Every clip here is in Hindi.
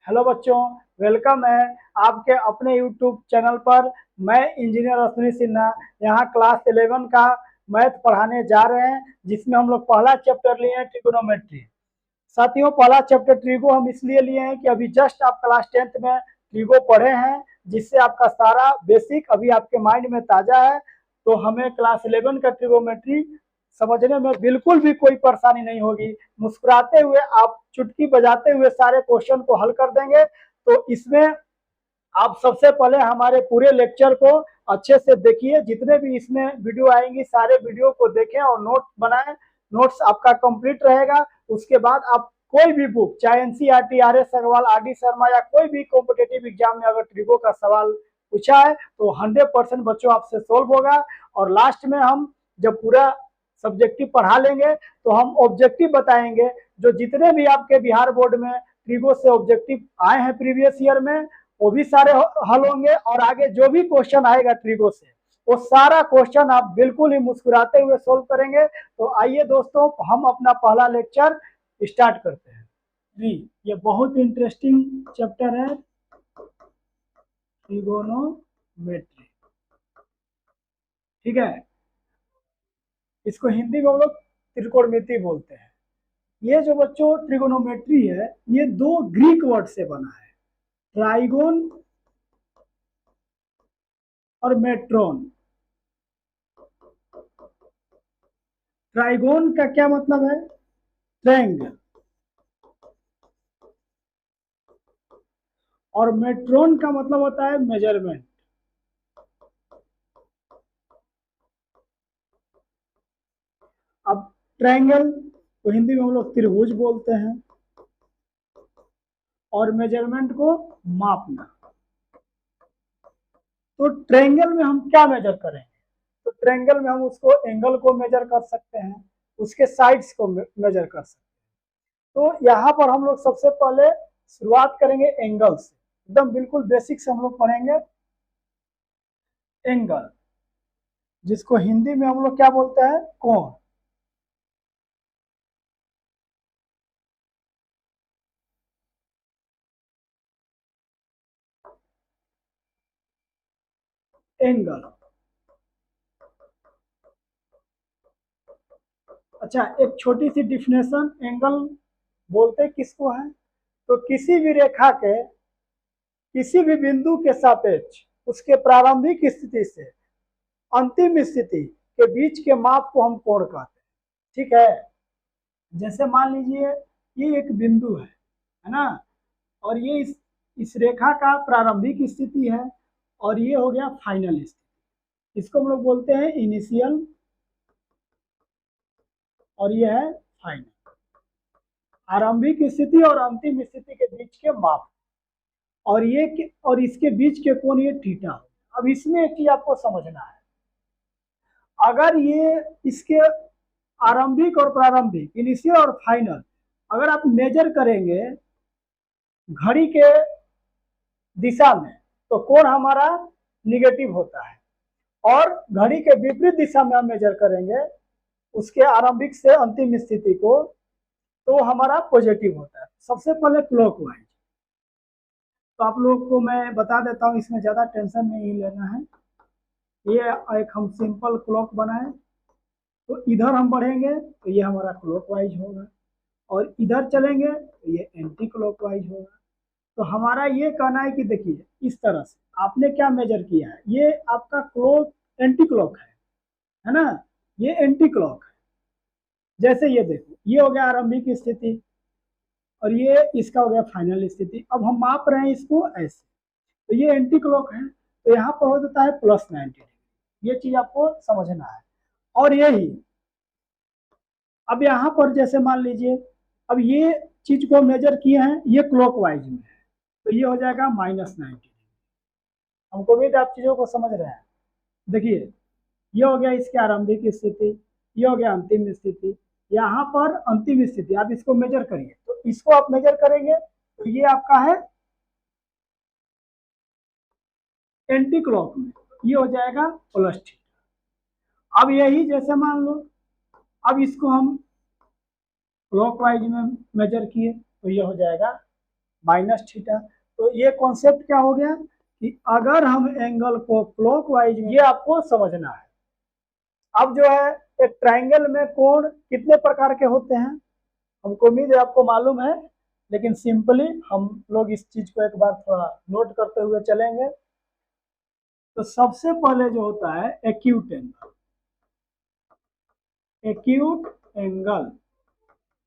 हेलो बच्चों, वेलकम है आपके अपने यूट्यूब चैनल पर। मैं इंजीनियर अश्विनी सिन्हा यहाँ क्लास 11 का मैथ पढ़ाने जा रहे हैं, जिसमें हम लोग पहला चैप्टर लिए हैं ट्रिगोनोमेट्री। साथियों, पहला चैप्टर ट्रिगो हम इसलिए लिए हैं कि अभी जस्ट आप क्लास 10th में ट्रिगो पढ़े हैं, जिससे आपका सारा बेसिक अभी आपके माइंड में ताजा है। तो हमें क्लास 11 का ट्रिगोमेट्री समझने में बिल्कुल भी कोई परेशानी नहीं होगी। मुस्कुराते हुए आप चुटकी बजाते हुए सारे क्वेश्चन को हल कर देंगे। तो इसमें आप सबसे पहले हमारे पूरे लेक्चर को अच्छे से देखिए। जितने भी इसमें वीडियो आएंगी सारे वीडियो को देखें और नोट बनाएं। नोट्स आपका कंप्लीट रहेगा। उसके बाद आप कोई भी बुक, चाहे NCERT, R S. Agarwal, R D. Sharma या कोई भी कॉम्पिटेटिव एग्जाम में अगर ट्रिगो का सवाल पूछा है तो 100% बच्चों आपसे सोल्व होगा। और लास्ट में हम जब पूरा सब्जेक्टिव पढ़ा लेंगे तो हम ऑब्जेक्टिव बताएंगे। जो जितने भी आपके बिहार बोर्ड में ट्रिगो से ऑब्जेक्टिव आए हैं प्रीवियस ईयर में, वो भी सारे हल होंगे। और आगे जो भी क्वेश्चन आएगा ट्रिगो से, वो सारा क्वेश्चन आप बिल्कुल ही मुस्कुराते हुए सोल्व करेंगे। तो आइए दोस्तों, हम अपना पहला लेक्चर स्टार्ट करते हैं। जी, ये बहुत इंटरेस्टिंग चैप्टर है, ट्रिगोनोमेट्री। ठीक है, इसको हिंदी में हम लोग त्रिकोणमिति बोलते हैं। ये जो बच्चों ट्रिगोनोमेट्री है, ये दो ग्रीक वर्ड से बना है, ट्राइगोन और मेट्रोन। ट्राइगोन का क्या मतलब है? ट्रायंगल। और मेट्रोन का मतलब होता है मेजरमेंट। अब ट्रायंगल को हिंदी में हम लोग त्रिभुज बोलते हैं, और मेजरमेंट को मापना। तो ट्रायंगल में हम क्या मेजर करेंगे? तो ट्रायंगल में हम उसको एंगल को मेजर कर सकते हैं, उसके साइड्स को मेजर कर सकते हैं। तो यहाँ पर हम लोग सबसे पहले शुरुआत करेंगे एंगल से। एकदम बिल्कुल बेसिक से हम लोग पढ़ेंगे एंगल, जिसको हिंदी में हम लोग क्या बोलते हैं? कोण। एंगल। अच्छा, एक छोटी सी डिफिनेशन, एंगल बोलते किसको है? तो किसी भी रेखा के किसी भी बिंदु के सापेक्ष उसके प्रारंभिक स्थिति से अंतिम स्थिति के बीच के माप को हम कोण कहते हैं। ठीक है, जैसे मान लीजिए ये एक बिंदु है ना, और ये इस रेखा का प्रारंभिक स्थिति है, और ये हो गया फाइनल स्थिति। इसको हम लोग बोलते हैं इनिशियल, और ये है फाइनल। आरंभिक स्थिति और अंतिम स्थिति के बीच के माप, और इसके बीच के कोण ये थीटा। अब इसमें एक चीज आपको समझना है, अगर ये इसके आरंभिक और प्रारंभिक, इनिशियल और फाइनल, अगर आप मेजर करेंगे घड़ी के दिशा में, तो कोण हमारा निगेटिव होता है। और घड़ी के विपरीत दिशा में हम मेजर करेंगे उसके आरंभिक से अंतिम स्थिति को, तो हमारा पॉजिटिव होता है। सबसे पहले क्लॉकवाइज, तो आप लोग को मैं बता देता हूँ, इसमें ज्यादा टेंशन नहीं लेना है। ये एक हम सिंपल क्लॉक बनाए, तो इधर हम बढ़ेंगे तो ये हमारा क्लॉकवाइज होगा, और इधर चलेंगे तो ये एंटी क्लॉकवाइज होगा। तो हमारा ये कहना है कि देखिए, इस तरह से आपने क्या मेजर किया है, ये आपका क्लॉक एंटी क्लॉक है ना, ये एंटी क्लॉक है। जैसे ये देखो, ये हो गया आरंभिक स्थिति, और ये इसका हो गया फाइनल स्थिति। अब हम माप रहे हैं इसको ऐसे, तो ये एंटी क्लॉक है, तो यहाँ पर हो जाता है +90 डिग्री। ये चीज आपको समझना है। और यही अब यहाँ पर जैसे मान लीजिए, अब ये चीज को मेजर किए हैं, ये क्लॉकवाइज में है, तो ये हो जाएगा -90। हमको उम्मीद है आप चीजों को समझ रहे हैं। देखिए, ये हो गया इसकी आरंभिक स्थिति, ये हो गया अंतिम स्थिति। यहाँ पर अंतिम स्थिति आप इसको मेजर करिए, तो इसको आप मेजर करेंगे तो ये आपका है एंटी क्लॉक में, ये हो जाएगा +θ। अब यही जैसे मान लो, अब इसको हम क्लॉकवाइज में मेजर किए तो ये हो जाएगा माइनस थीटा। तो ये कॉन्सेप्ट क्या हो गया कि अगर हम एंगल को क्लॉकवाइज में, ये आपको समझना है। अब जो है एक ट्रायंगल में कोण कितने प्रकार के होते हैं हमको उम्मीद है आपको मालूम है, लेकिन सिंपली हम लोग इस चीज को एक बार थोड़ा नोट करते हुए चलेंगे। तो सबसे पहले जो होता है एक्यूट एंगल, एक्यूट एंगल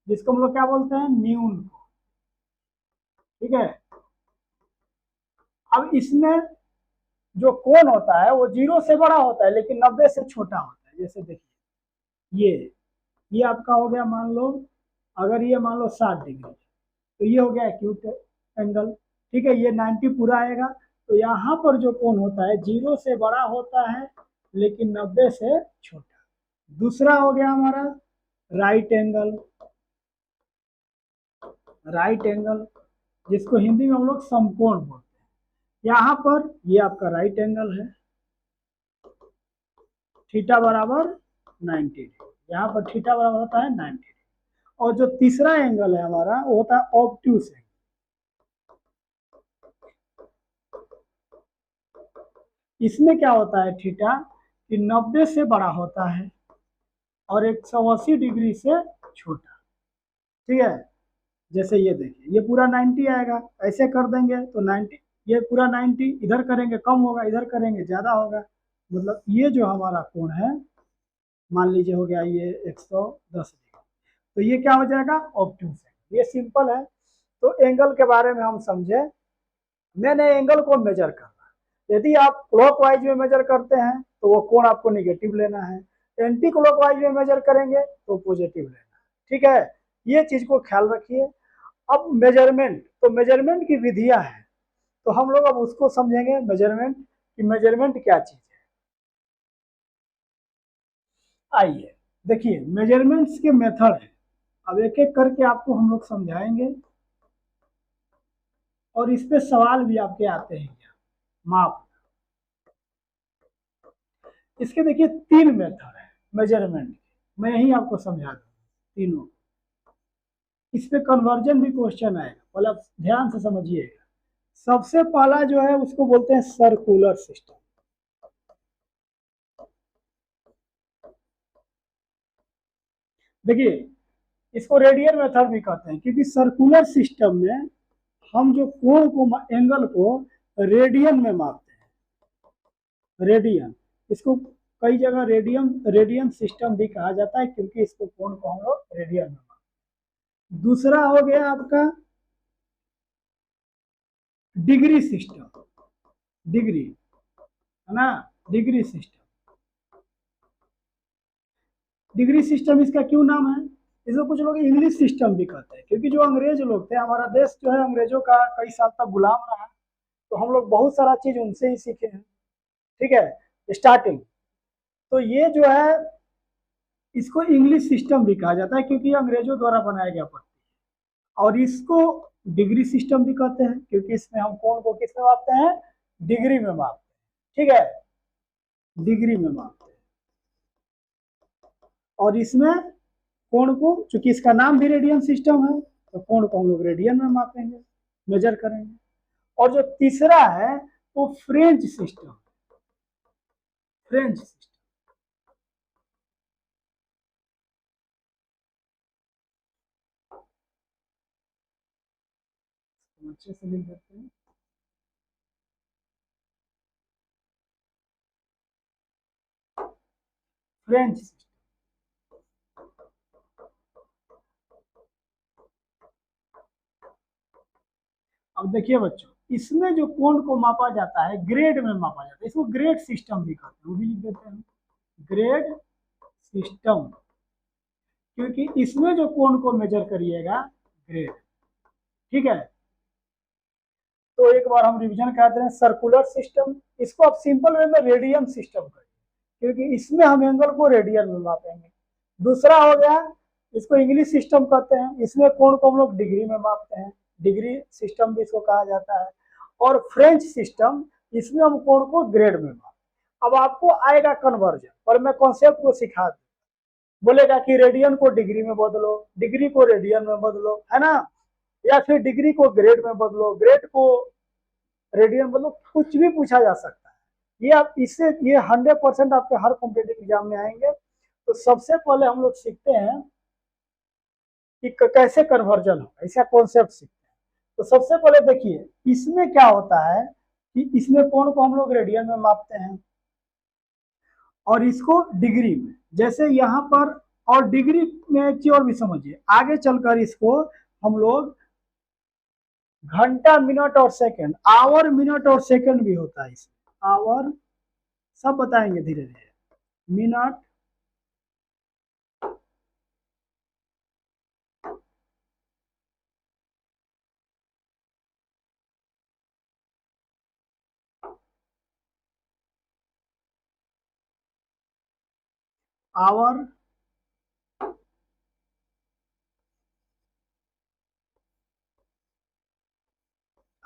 जिसको हम लोग क्या बोलते हैं, न्यून। ठीक है, अब इसमें जो कोण होता है वो 0 से बड़ा होता है लेकिन 90 से छोटा होता है। जैसे देखिए ये आपका हो गया, मान लो अगर ये मान लो 60 डिग्री, तो ये हो गया एक्यूट एंगल। ठीक है, ये 90 पूरा आएगा। तो यहाँ पर जो कोण होता है 0 से बड़ा होता है लेकिन 90 से छोटा। दूसरा हो गया हमारा राइट एंगल, राइट एंगल जिसको हिंदी में हम लोग समकोण बोलते हैं। यहाँ पर ये आपका राइट एंगल है, थीटा बराबर 90 डिग्री, यहाँ पर थीटा बराबर होता है 90 डिग्री। और जो तीसरा एंगल है हमारा वो होता है ऑब्ट्यूस एंगल। इसमें क्या होता है थीटा कि 90 से बड़ा होता है और 180 डिग्री से छोटा। ठीक है, जैसे ये देखिए ये पूरा 90 आएगा, ऐसे कर देंगे तो 90, ये पूरा 90 इधर करेंगे कम होगा, इधर करेंगे ज्यादा होगा। मतलब ये जो हमारा कोण है मान लीजिए हो गया ये 110 डिग्री, तो ये क्या हो जाएगा ऑब्ट्यूस एंगल। ये सिंपल है। तो एंगल के बारे में हम समझे, मैंने एंगल को मेजर करना। यदि आप क्लॉकवाइज में मेजर करते हैं तो वो कोण आपको निगेटिव लेना है, एंटी क्लॉकवाइज में मेजर करेंगे तो पॉजिटिव लेना है। ठीक है, ये चीज को ख्याल रखिए। अब मेजरमेंट, तो मेजरमेंट की विधियां हैं, तो हम लोग अब उसको समझेंगे मेजरमेंट कि मेजरमेंट क्या चीज है। आइए देखिए मेजरमेंट्स के मेथड है, अब एक एक करके आपको हम लोग समझाएंगे और इस पे सवाल भी आपके आते हैं क्या, माप। इसके देखिए 3 मेथड है मेजरमेंट, मैं यही आपको समझा दूँ तीनों। इस पे कन्वर्जन भी क्वेश्चन आएगा, पहले आप ध्यान से समझिएगा। सबसे पहला जो है उसको बोलते हैं सर्कुलर सिस्टम। देखिए इसको रेडियल मेथड भी कहते हैं क्योंकि सर्कुलर सिस्टम में हम जो कोण को, एंगल को रेडियन में मापते हैं। रेडियन, इसको कई जगह रेडियन सिस्टम भी कहा जाता है क्योंकि इसको कोण को हम लोग रेडियन में मापते हैं। दूसरा हो गया आपका डिग्री सिस्टम, डिग्री है ना, डिग्री सिस्टम। डिग्री सिस्टम इसका क्यों नाम है, इसको कुछ लोग इंग्लिश सिस्टम भी कहते हैं क्योंकि जो अंग्रेज लोग थे, हमारा देश जो है अंग्रेजों का कई साल तक गुलाम रहा, तो हम लोग बहुत सारा चीज उनसे ही सीखे हैं। ठीक है, स्टार्टिंग। तो ये जो है इसको इंग्लिश सिस्टम भी कहा जाता है क्योंकि अंग्रेजों द्वारा बनाया गया पद्धति। और इसको डिग्री सिस्टम भी कहते हैं क्योंकि इसमें हम कोण को किस में मापते हैं, डिग्री में मापते हैं। ठीक है, डिग्री में मापते हैं। और इसमें कोण को, चूंकि इसका नाम भी रेडियन सिस्टम है, तो कोण को हम लोग रेडियन में मापेंगे, मेजर करेंगे। और जो तीसरा है वो फ्रेंच सिस्टम, फ्रेंच सिस्टम। अच्छे से लिख देते हैं, फ्रेंच सिस्टम। अब देखिए बच्चों, इसमें जो कोण को मापा जाता है ग्रेड में मापा जाता है, इसको ग्रेड सिस्टम भी कहते हैं, वो भी लिख देते हैं ग्रेड सिस्टम, क्योंकि इसमें जो कोण को मेजर करिएगा ग्रेड। ठीक है, तो एक बार हम रिवीजन करते हैं। सर्कुलर सिस्टम, इसको आप सिंपल वे में रेडियन सिस्टम करिए क्योंकि इसमें हम एंगल को रेडियन में मापेंगे। दूसरा हो गया, इसको इंग्लिश सिस्टम कहते हैं, इसमें कोण को हम लोग डिग्री में मापते हैं, डिग्री सिस्टम भी इसको कहा जाता है। और फ्रेंच सिस्टम, इसमें हम कोण को ग्रेड में मापते हैं। अब आपको आएगा कन्वर्जन, और मैं कॉन्सेप्ट को सिखा दूं, बोलेगा कि रेडियन को डिग्री में बदलो, डिग्री को रेडियन में बदलो, है ना। या फिर डिग्री को ग्रेड में बदलो, ग्रेड को रेडियन बदलो, कुछ भी पूछा जा सकता है। ये आप इससे ये 100% आपके हर कॉम्पिटेटिव एग्जाम में आएंगे। तो सबसे पहले हम लोग सीखते हैं कि कैसे कन्वर्जन हो, ऐसा कॉन्सेप्ट सीखते हैं। तो सबसे पहले देखिए इसमें क्या होता है कि इसमें कोण को हम लोग रेडियन में मापते हैं और इसको डिग्री में, जैसे यहाँ पर। और डिग्री में एक चीज और भी समझिए, आगे चलकर इसको हम लोग घंटा, मिनट और सेकंड, आवर, मिनट और सेकंड भी होता है इसमें, आवर सब बताएंगे धीरे धीरे, मिनट, आवर,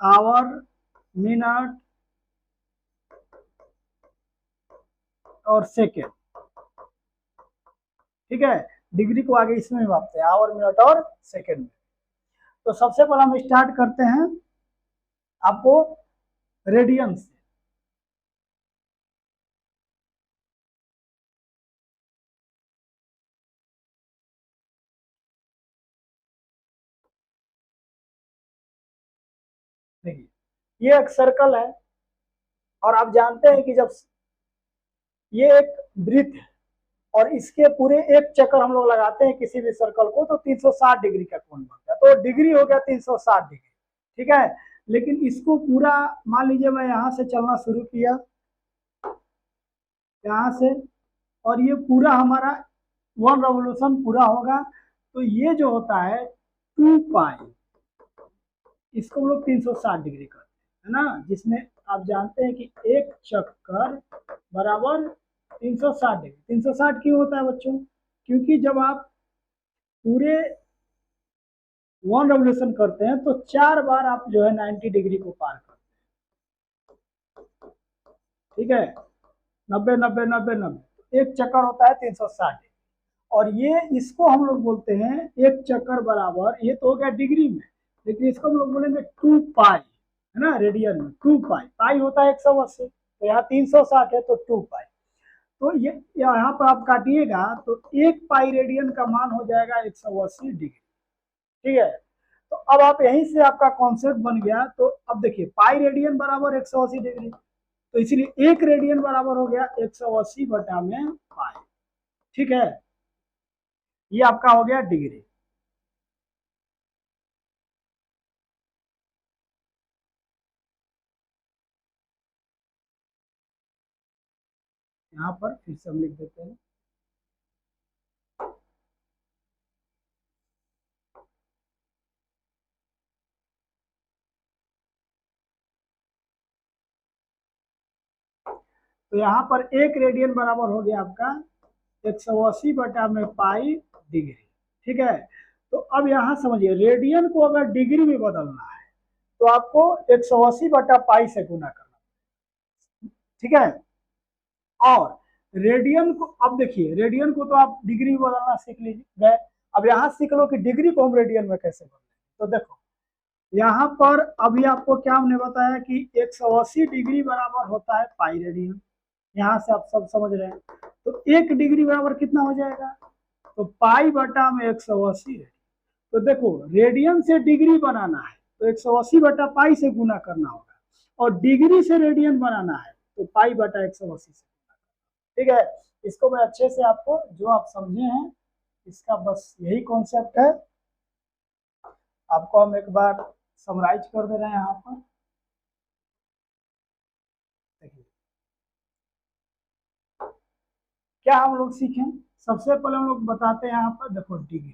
आवर, मिनट और सेकेंड। ठीक है, डिग्री को आगे इसमें भी मापते हैं, आवर, मिनट और सेकेंड में। तो सबसे पहले हम स्टार्ट करते हैं आपको रेडियन से। देखिए ये एक सर्कल है और आप जानते हैं कि जब ये एक वृत्त है और इसके पूरे एक चक्कर हम लोग लगाते हैं किसी भी सर्कल को तो 360 डिग्री का कोण बनता है, तो डिग्री हो गया 360 डिग्री। ठीक है, लेकिन इसको पूरा मान लीजिए मैं यहां से चलना शुरू किया, यहां से, और ये पूरा हमारा 1 रेवोल्यूशन पूरा होगा, तो ये जो होता है 2 पाई, इसको हम लोग 360 डिग्री करते हैं, है ना, जिसमें आप जानते हैं कि एक चक्कर बराबर 360 डिग्री। 360 क्यों होता है बच्चों? क्योंकि जब आप पूरे 1 रेवोल्यूशन करते हैं तो 4 बार आप जो है 90 डिग्री को पार करते हैं। ठीक है, 90 90 90 90, एक चक्कर होता है 360 डिग्री। और ये इसको हम लोग बोलते हैं एक चक्कर बराबर, ये तो हो गया डिग्री में, लेकिन इसको हम लोग बोलेंगे 2 पाई, है ना, रेडियन में 2 पाई, पाई होता है 180, तो यहाँ 360 है तो 2 पाई। तो ये यहाँ पर आप काटिएगा तो 1 पाई रेडियन का मान हो जाएगा 180 डिग्री। ठीक है, तो अब आप यहीं से आपका कॉन्सेप्ट बन गया। तो अब देखिए पाई रेडियन बराबर 180 डिग्री, तो इसीलिए 1 रेडियन बराबर हो गया 180 बटा में पाई। ठीक है, ये आपका हो गया डिग्री। यहाँ पर फिर से हम लिख देते हैं, तो यहाँ पर 1 रेडियन बराबर हो गया आपका 180 बटा में पाई डिग्री। ठीक है, तो अब यहाँ समझिए रेडियन को अगर डिग्री में बदलना है तो आपको 180 बटा पाई से गुना करना। ठीक है, और रेडियन को, अब देखिए रेडियन को तो आप डिग्री में बदलना सीख लीजिए गए, अब यहाँ सीख लो कि डिग्री को हम रेडियन में कैसे बदलें। तो देखो यहाँ पर अभी आपको क्या हमने बताया कि 180 डिग्री बराबर होता है पाई रेडियन, यहाँ से आप सब समझ रहे हैं। तो 1 डिग्री बराबर कितना हो जाएगा, तो पाई बटा में 180 है। तो देखो रेडियन से डिग्री बनाना है तो 180 बटा पाई से गुना करना होगा, और डिग्री से रेडियन बनाना है तो पाई बटा 180 से। ठीक है, इसको मैं अच्छे से आपको जो आप समझे हैं इसका बस यही कॉन्सेप्ट है, आपको हम एक बार समराइज कर दे रहे हैं यहाँ पर। देखिए क्या हम लोग सीखें, सबसे पहले हम लोग बताते हैं यहाँ पर, देखो डिग्री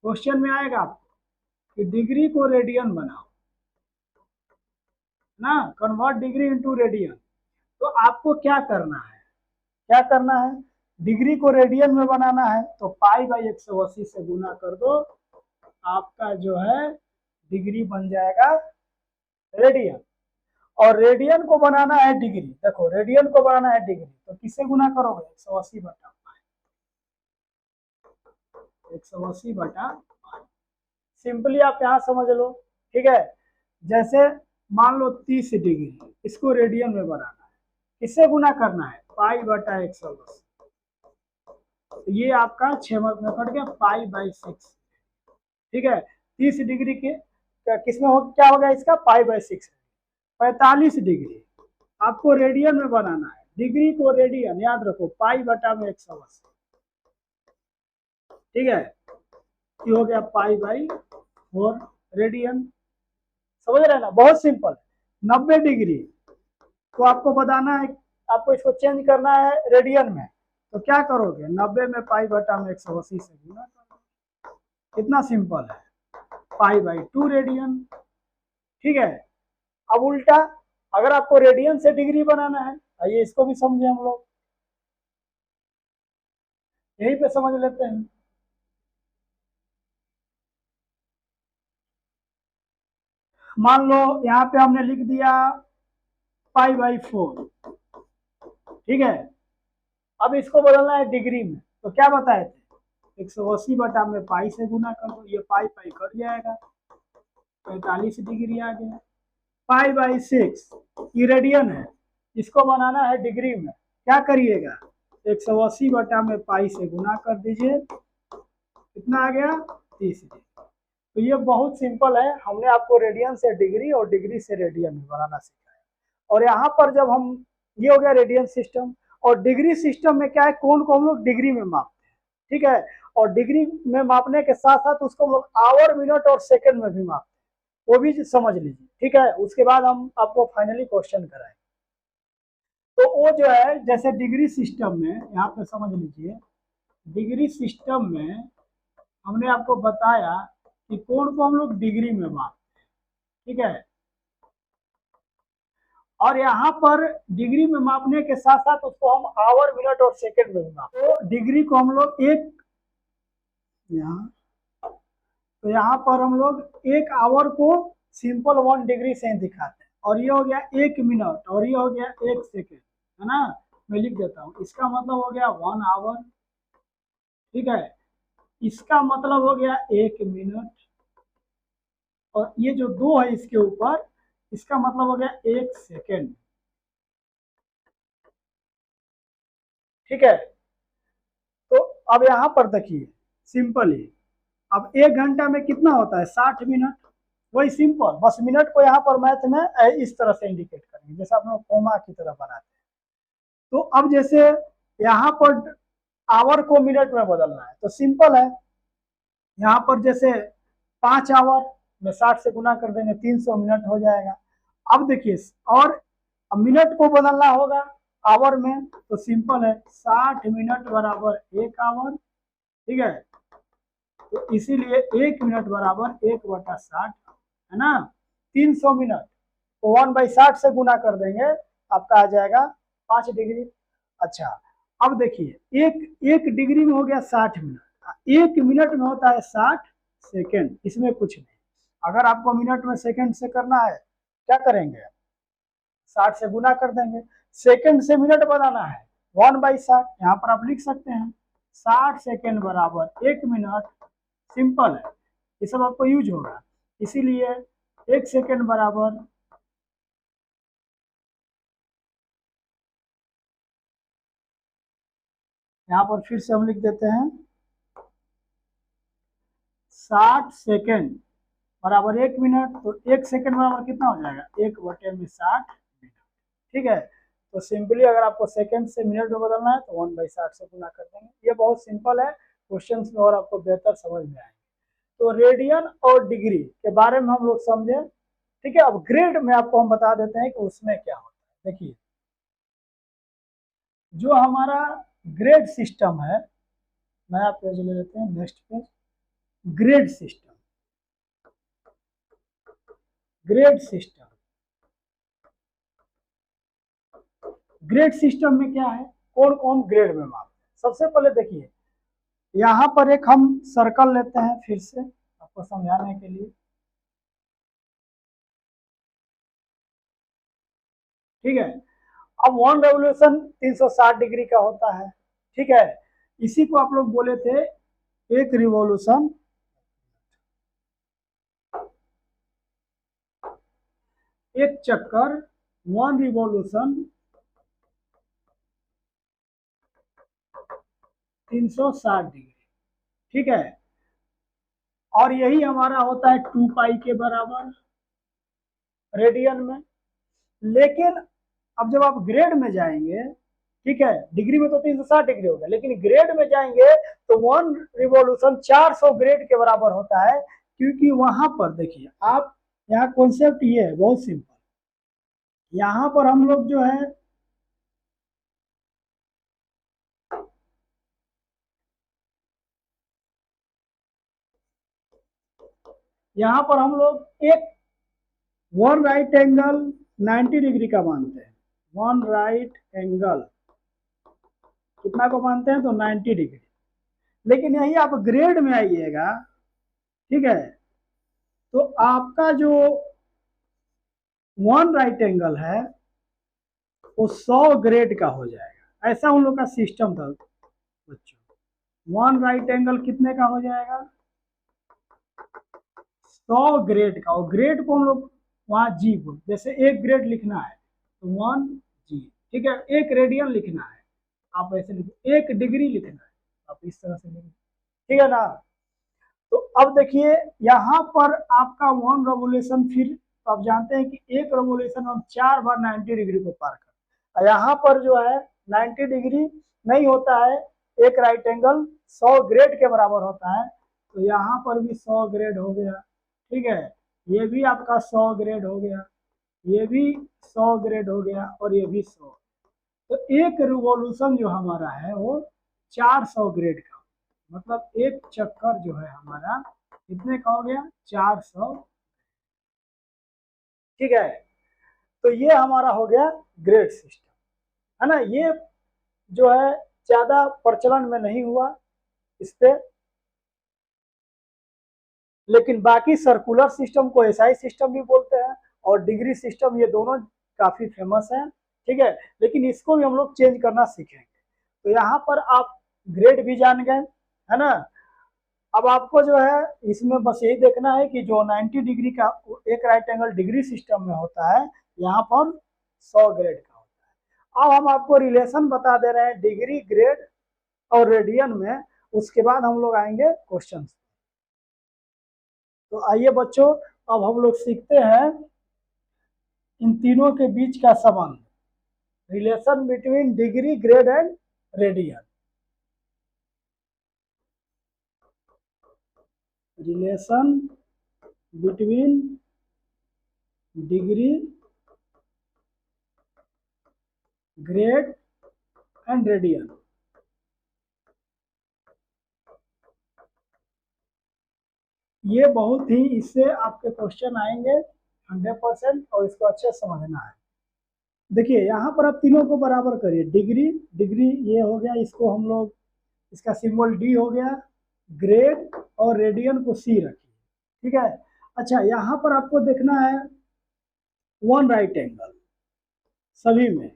क्वेश्चन में आएगा आपको कि डिग्री को रेडियन बनाओ ना, कन्वर्ट डिग्री इनटू रेडियन। तो आपको क्या करना है, क्या करना है, डिग्री को रेडियन में बनाना है तो पाई बाई 180 से गुना कर दो, आपका जो है डिग्री बन जाएगा रेडियन। और रेडियन को बनाना है डिग्री, देखो रेडियन को बनाना है डिग्री तो किससे गुना करोगे, 180 बटा 180 बटा। सिंपली आप यहाँ समझ लो, ठीक है। जैसे मान लो 30 डिग्री, इसको रेडियन में बनाना है, किससे गुना करना है, पाई बटा 180। ये आपका 6 मार्क में कट गया, पाई बाई 6, ठीक है। 30 डिग्री के किसमें हो, क्या हो गया इसका, पाई बाई 6। 45 डिग्री आपको रेडियन में बनाना है, डिग्री को रेडियन याद रखो, पाई बटा में 180, ठीक है। ये हो गया पाई बाई 4 रेडियन, समझ रहे हैं ना, बहुत सिंपल। 90 डिग्री तो आपको बताना है, आपको इसको चेंज करना है रेडियन में, तो क्या करोगे, 90 में पाई बटा में 180 से गुना करोगे, इतना सिंपल है, पाई बाई 2 रेडियन, ठीक है। अब उल्टा, अगर आपको रेडियन से डिग्री बनाना है, आइए इसको भी समझे हम लोग, यहीं पे समझ लेते हैं। मान लो यहाँ पे हमने लिख दिया पाई बाई 4, ठीक है। अब इसको बदलना है डिग्री में, तो क्या बताए थे, 180 बटा में पाई से गुना कर दो, ये पाई पाई कट जाएगा, 45 डिग्री आ गया। पाई बाई 6 ये रेडियन है, इसको बनाना है डिग्री में, क्या करिएगा, 180 बटा में पाई से गुना कर दीजिए, कितना आ गया, 30 डिग्री। तो ये बहुत सिंपल है, हमने आपको रेडियन से डिग्री और डिग्री से रेडियन में बनाना सिखाया। और यहाँ पर जब हम, ये हो गया रेडियन सिस्टम, और डिग्री सिस्टम में क्या है, कोण को हम लोग डिग्री में मापते हैं, ठीक है। और डिग्री में मापने के साथ साथ उसको हम लोग आवर, मिनट और सेकंड में भी मापते हैं, वो भी समझ लीजिए, ठीक है। उसके बाद हम आपको फाइनली क्वेश्चन कराएंगे। तो वो जो है, जैसे डिग्री सिस्टम में, यहाँ पे समझ लीजिए, डिग्री सिस्टम में हमने आपको बताया कि कोण को हम लोग डिग्री में मापते हैं, ठीक है। और यहाँ पर डिग्री में मापने के साथ साथ उसको हम आवर, मिनट और सेकंड में भी मापते हैं। तो डिग्री को हम लोग यहाँ तो यहाँ पर हम लोग 1 आवर को सिंपल 1 डिग्री से दिखाते हैं, और ये हो गया 1 मिनट, और ये हो गया 1 सेकेंड, है ना। मैं लिख देता हूँ, इसका मतलब हो गया 1 आवर, ठीक है। इसका मतलब हो गया 1 मिनट, और ये जो 2 है इसके ऊपर, इसका मतलब हो गया 1 सेकेंड, ठीक है। तो अब यहाँ पर देखिए, सिंपल ही, अब 1 घंटा में कितना होता है, 60 मिनट, वही सिंपल, बस मिनट को यहाँ पर मैथ में इस तरह से इंडिकेट करेंगे, जैसे आप लोग कोमा की तरह बनाते हैं। तो अब जैसे यहाँ पर आवर को मिनट में बदलना है, तो सिंपल है, यहाँ पर जैसे 5 आवर में 60 से गुना कर देंगे, 300 मिनट हो जाएगा। अब देखिए, और मिनट को बदलना होगा आवर में, तो सिंपल है, 60 मिनट बराबर 1 आवर, ठीक है। तो इसीलिए 1 मिनट बराबर 1/60, है ना। 300 मिनट को 1/60 से गुना कर देंगे, आपका आ जाएगा 5 डिग्री। अच्छा, अब देखिए, एक डिग्री में हो गया 60 मिनट, 1 मिनट में होता है 60 सेकेंड, इसमें कुछ नहीं। अगर आपको मिनट में सेकेंड से करना है, क्या करेंगे, 60 से गुना कर देंगे, सेकेंड से मिनट बनाना है, 1/60, यहाँ पर आप लिख सकते हैं 60 सेकेंड बराबर 1 मिनट, सिंपल है, ये सब आपको यूज होगा। इसीलिए 1 सेकेंड बराबर, यहाँ पर फिर से हम लिख देते हैं 60 सेकेंड बराबर 1 मिनट, तो 1 सेकेंड बराबर कितना हो जाएगा, 1/60 मिनट, ठीक है। तो सिंपली अगर आपको सेकेंड से मिनट में बदलना है, तो 1/60 से गुना कर देंगे, ये बहुत सिंपल है, क्वेश्चन में और आपको बेहतर समझ में आएंगे। तो रेडियन और डिग्री के बारे में हम लोग समझे, ठीक है। अब ग्रेड में आपको हम बता देते हैं कि उसमें क्या होता है। देखिए, जो हमारा ग्रेड सिस्टम है, नया पेज ले लेते हैं, next page, grade system, grade system, grade system में क्या है, कौन कौन ग्रेड में मापते हैं। सबसे पहले देखिए, यहाँ पर एक हम सर्कल लेते हैं, फिर से आपको समझाने के लिए, ठीक है। अब 1 रेवोल्यूशन 360 डिग्री का होता है, ठीक है। इसी को आप लोग बोले थे 1 रिवॉल्यूशन एक चक्कर 1 रिवॉल्यूशन 360 डिग्री, ठीक है। और यही हमारा होता है 2 पाई के बराबर रेडियन में। लेकिन अब जब आप ग्रेड में जाएंगे, ठीक है, डिग्री में तो 360 डिग्री हो गया, लेकिन ग्रेड में जाएंगे तो 1 रिवॉल्यूशन 400 ग्रेड के बराबर होता है। क्योंकि वहां पर देखिए आप, यहाँ कॉन्सेप्ट ये है बहुत सिंपल। यहाँ पर हम लोग जो है यहाँ पर हम लोग एक वन राइट एंगल 90 डिग्री का मानते हैं। वन राइट एंगल कितना को मानते हैं? तो 90 डिग्री। लेकिन यही आप ग्रेड में आइएगा, ठीक है, तो आपका जो वन राइट एंगल है वो 100 ग्रेड का हो जाएगा। ऐसा उन लोग का सिस्टम था बच्चों। वन राइट एंगल कितने का हो जाएगा? 100 ग्रेड का। और ग्रेड को हम लोग वहां जी बोल, जैसे एक ग्रेड लिखना है तो 1 जी, ठीक है। एक रेडियन लिखना है आप ऐसे लिखो, एक डिग्री लिखना है आप इस तरह से लिखो, ठीक है ना। तो अब देखिए यहाँ पर आपका 1 रेवोल्यूशन, फिर तो आप जानते हैं कि एक रेवोल्यूशन हम 4 बार 90 डिग्री को पार कर। यहाँ पर जो है 90 डिग्री नहीं होता है, एक राइट एंगल 100 ग्रेड के बराबर होता है। तो यहाँ पर भी 100 ग्रेड हो गया, ठीक है। ये भी आपका 100 ग्रेड हो गया, ये भी 100 ग्रेड हो गया, और ये भी 100। तो एक रिवॉल्यूशन जो हमारा है वो 400 ग्रेड का, मतलब एक चक्कर जो है हमारा कितने का हो गया? 400, ठीक है। तो ये हमारा हो गया ग्रेड सिस्टम, है ना। ये जो है ज्यादा प्रचलन में नहीं हुआ इस पे, लेकिन बाकी सर्कुलर सिस्टम को एसआई सिस्टम भी बोलते हैं, और डिग्री सिस्टम, ये दोनों काफी फेमस है, ठीक है। लेकिन इसको भी हम लोग चेंज करना सीखेंगे। तो यहाँ पर आप ग्रेड भी जान गए, है ना। अब आपको जो है इसमें बस यही देखना है कि जो 90 डिग्री का एक राइट एंगल डिग्री सिस्टम में होता है, यहाँ पर 100 ग्रेड का होता है। अब हम आपको रिलेशन बता दे रहे हैं डिग्री, ग्रेड और रेडियन में। उसके बाद हम लोग आएंगे क्वेश्चन। तो आइए बच्चों, अब हम लोग सीखते हैं इन तीनों के बीच का संबंध, relation between degree, grade and radian. Relation between degree, grade and radian. ये बहुत ही, इससे आपके क्वेश्चन आएंगे 100%, और इसको अच्छे समझना है। देखिए यहाँ पर आप तीनों को बराबर करिए। डिग्री, डिग्री ये हो गया, इसको हम लोग, इसका सिंबल डी हो गया। ग्रेड और रेडियन को सी रखिए, ठीक है। अच्छा, यहाँ पर आपको देखना है वन राइट एंगल सभी में,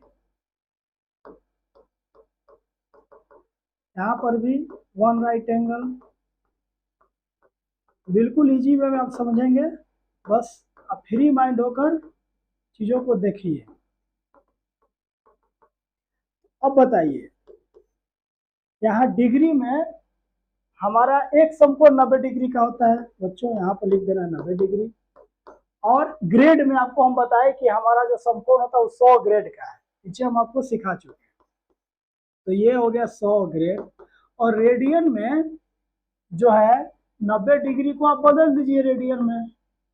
यहाँ पर भी वन राइट एंगल। बिल्कुल इजी वे में आप समझेंगे, बस आप फ्री माइंड होकर चीजों को देखिए। अब बताइए, यहाँ डिग्री में हमारा एक समकोण 90 डिग्री का होता है बच्चों, यहाँ पर लिख देना 90 डिग्री। और ग्रेड में आपको हम बताएं कि हमारा जो समकोण होता है वो 100 ग्रेड का है, पीछे हम आपको सिखा चुके हैं। तो ये हो गया 100 ग्रेड। और रेडियन में जो है 90 डिग्री को आप बदल दीजिए रेडियन में।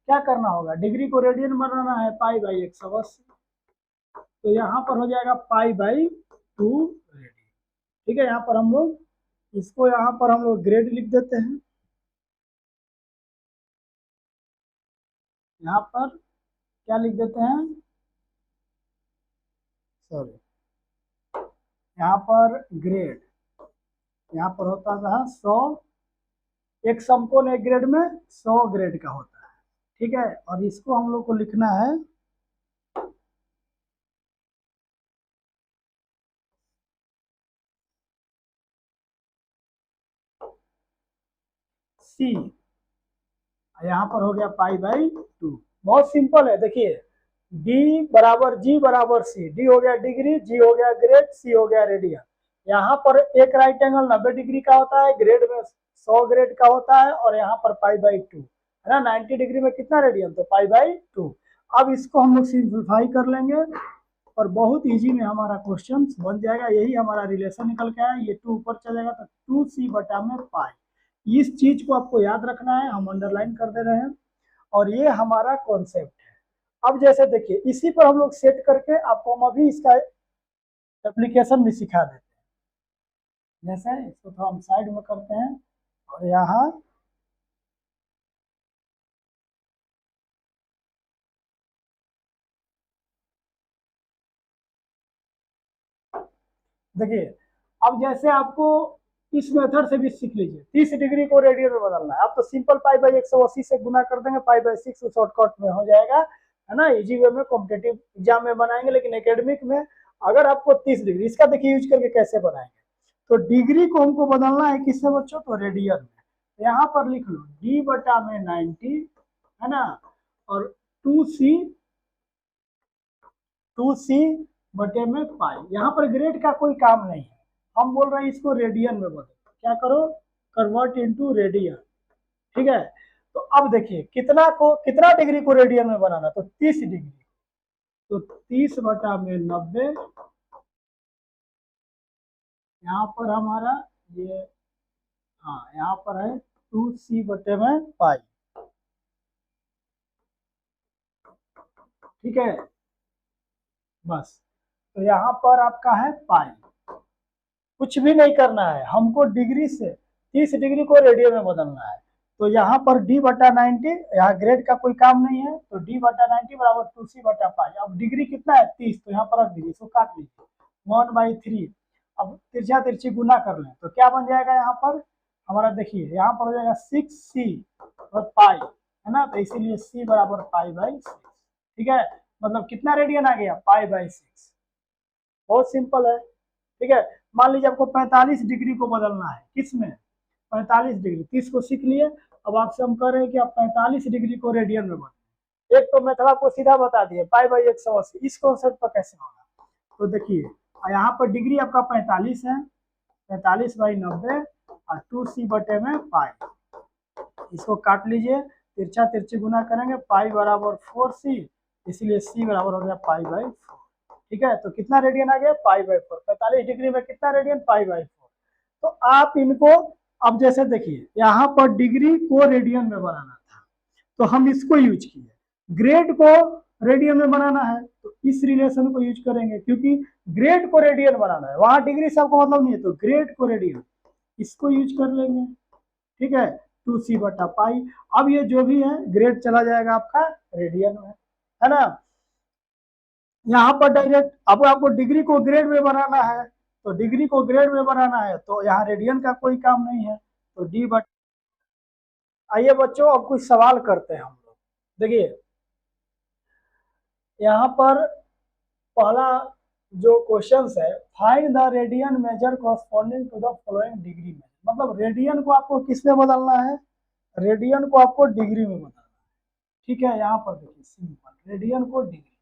क्या करना होगा? डिग्री को रेडियन बनाना है, पाई बाई 180। तो यहाँ पर हो जाएगा पाई बाई 2 रेडियन, ठीक है। यहाँ पर हम लोग इसको, यहाँ पर हम लोग ग्रेड लिख देते हैं। यहाँ पर क्या लिख देते हैं? सॉरी, यहाँ पर ग्रेड, यहाँ पर होता था 100। एक समकोण एक ग्रेड में 100 ग्रेड का होता है, ठीक है। और इसको हम लोग को लिखना है सी। यहाँ पर हो गया पाई बाई 2। बहुत सिंपल है, देखिए डी बराबर जी बराबर सी, डी हो गया डिग्री, जी हो गया ग्रेड, सी हो गया रेडियन। यहाँ पर एक राइट एंगल 90 डिग्री का होता है, ग्रेड में 100 ग्रेड का होता है, और यहाँ पर π/2 है ना। 90 डिग्री में कितना रेडियन, तो π/2। अब इसको हम लोग सिंप्लीफाई कर लेंगे और बहुत इजी में हमारा क्वेश्चन बन जाएगा। यही हमारा रिलेशन निकल के आया, ये 2 ऊपर चलेगा तो 2c बटा में पाई। इस चीज को आपको याद रखना है, हम अंडरलाइन कर दे रहे हैं, और ये हमारा कॉन्सेप्ट है। अब जैसे देखिए, इसी पर हम लोग सेट करके आपको हम अभी इसका एप्लीकेशन भी सिखा देते हैं। जैसे इसको तो हम साइड में करते हैं, और यहाँ देखिए, अब जैसे आपको इस मेथड से भी सीख लीजिए। 30 डिग्री को रेडियन में बदलना है, आप तो सिंपल π/180 से गुना कर देंगे, π/6 शॉर्टकट में हो जाएगा, है ना। इजी वे में कॉम्पिटेटिव एग्जाम में बनाएंगे, लेकिन एकेडमिक में अगर आपको 30 डिग्री, इसका देखिए यूज करके कैसे बनाएंगे। तो डिग्री को हमको बदलना है किससे बच्चों, तो रेडियन में। यहाँ पर लिख लो d बटा में 90, है ना, और 2c बटे में पाई। यहाँ पर ग्रेड का कोई काम नहीं है, हम बोल रहे हैं इसको रेडियन में बदलो। क्या करो, कन्वर्ट इनटू रेडियन, ठीक है। तो अब देखिए कितना डिग्री को रेडियन में बनाना, तो 30 डिग्री, तो 30 बटा में 90, यहाँ पर हमारा ये, हाँ यहाँ पर है 2c बटे में पाई, ठीक है बस। तो यहाँ पर आपका है पाई, कुछ भी नहीं करना है हमको, डिग्री से 30 डिग्री को रेडियन में बदलना है। तो यहाँ पर d बटा 90, यहाँ ग्रेड का कोई काम नहीं है, तो d बटा 90 बराबर 2c बटा पाई। अब डिग्री कितना है 30, तो यहाँ पर रख दीजिए, इसको काट लीजिए 1/3। अब तिरछा तिरछी गुना कर लें तो क्या बन जाएगा, यहाँ पर हमारा देखिए यहाँ पर हो जाएगा 6c और पाई, है ना। तो इसीलिए c बराबर π/6, ठीक है। मतलब कितना रेडियन आ गया, π/6। बहुत सिंपल है, ठीक है। मान लीजिए आपको 45 डिग्री को बदलना है, किसमें, 45 डिग्री, 30 को सीख लिए। अब आपसे हम कह रहे हैं कि आप 45 डिग्री को रेडियन में बदलें। एक तो मेथड आपको सीधा बता दिए π/180, इस कॉन्सेप्ट पर कैसे होगा, तो देखिए यहाँ पर डिग्री आपका 45 है, 45/90 और 2c बटे में पाई, इसको काट लीजिए, तिरछा तिरछी गुना करेंगे, पाई बराबर 4c, इसलिए c बराबर हो गया π/4, ठीक है। तो कितना रेडियन आ गया, π/4। 45 डिग्री में कितना रेडियन, π/4। तो आप इनको, अब जैसे देखिए यहाँ पर डिग्री को रेडियन में बनाना था, तो हम इसको यूज किए। ग्रेड को रेडियन में बनाना है, तो इस रिलेशन को यूज करेंगे, क्योंकि ग्रेड को रेडियन बनाना है, वहां डिग्री से आपको मतलब नहीं है, तो ग्रेड को रेडियन, इसको यूज कर लेंगे, ठीक है। 2c बटा पाई। अब ये जो भी है ग्रेड चला जाएगा आपका रेडियन में, है ना। यहाँ पर डायरेक्ट अब आपको डिग्री को ग्रेड में बनाना है, तो डिग्री को ग्रेड में बनाना है, तो यहाँ रेडियन का कोई काम नहीं है, तो डी बट। आइए बच्चों, अब कुछ सवाल करते हैं हम लोग। देखिए यहाँ पर पहला जो क्वेश्चन है, find the radian measure corresponding to the following degree में। मतलब रेडियन को आपको किस में बदलना है, रेडियन को आपको डिग्री में बदलना है, ठीक है। यहाँ पर देखिए सिंपल, रेडियन को डिग्री।